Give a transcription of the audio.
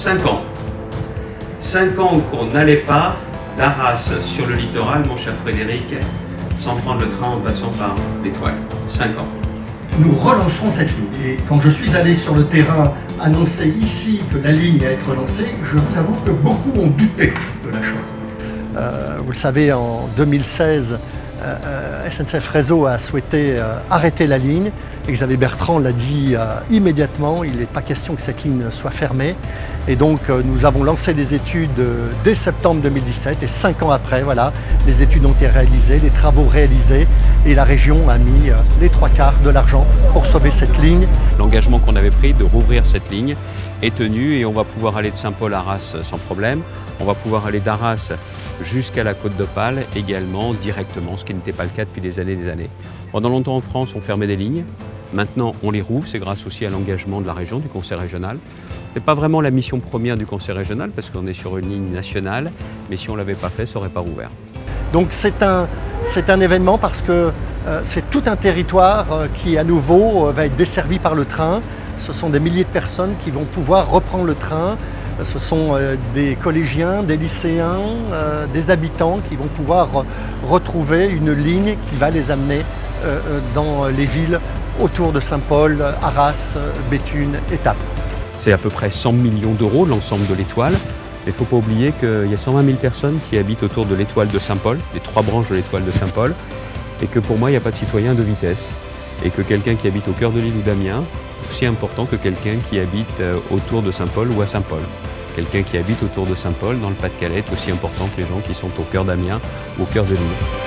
5 ans. 5 ans qu'on n'allait pas d'Arras sur le littoral, mon cher Frédéric, sans prendre le train en passant par l'Étoile. 5 ans. Nous relancerons cette ligne. Et quand je suis allé sur le terrain annoncer ici que la ligne allait être lancée, je vous avoue que beaucoup ont douté de la chose. Vous le savez, en 2016, SNCF Réseau a souhaité arrêter la ligne. Et Xavier Bertrand l'a dit immédiatement, il n'est pas question que cette ligne soit fermée. Et donc nous avons lancé des études dès septembre 2017 et 5 ans après, voilà, les études ont été réalisées, les travaux réalisés et la région a mis les 3/4 de l'argent pour sauver cette ligne. L'engagement qu'on avait pris de rouvrir cette ligne est tenu et on va pouvoir aller de Saint-Paul à Arras sans problème. On va pouvoir aller d'Arras jusqu'à la Côte d'Opale également directement, ce qui n'était pas le cas depuis des années et des années. Pendant longtemps en France, on fermait des lignes. Maintenant, on les rouvre, c'est grâce aussi à l'engagement de la région, du conseil régional. Ce n'est pas vraiment la mission première du conseil régional parce qu'on est sur une ligne nationale, mais si on ne l'avait pas fait, ça n'aurait pas rouvert. Donc c'est un événement parce que c'est tout un territoire qui à nouveau va être desservi par le train. Ce sont des milliers de personnes qui vont pouvoir reprendre le train. Ce sont des collégiens, des lycéens, des habitants qui vont pouvoir retrouver une ligne qui va les amener dans les villes autour de Saint-Paul, Arras, Béthune et Tarbes. C'est à peu près 100 millions d'euros l'ensemble de l'Étoile. Il ne faut pas oublier qu'il y a 120 000 personnes qui habitent autour de l'Étoile de Saint-Paul, les 3 branches de l'Étoile de Saint-Paul, et que pour moi, il n'y a pas de citoyen de vitesse. Et que quelqu'un qui habite au cœur de l'île ou d'Amiens, aussi important que quelqu'un qui habite autour de Saint-Paul ou à Saint-Paul. Quelqu'un qui habite autour de Saint-Paul, dans le Pas-de-Calais, est aussi important que les gens qui sont au cœur d'Amiens ou au cœur de l'île.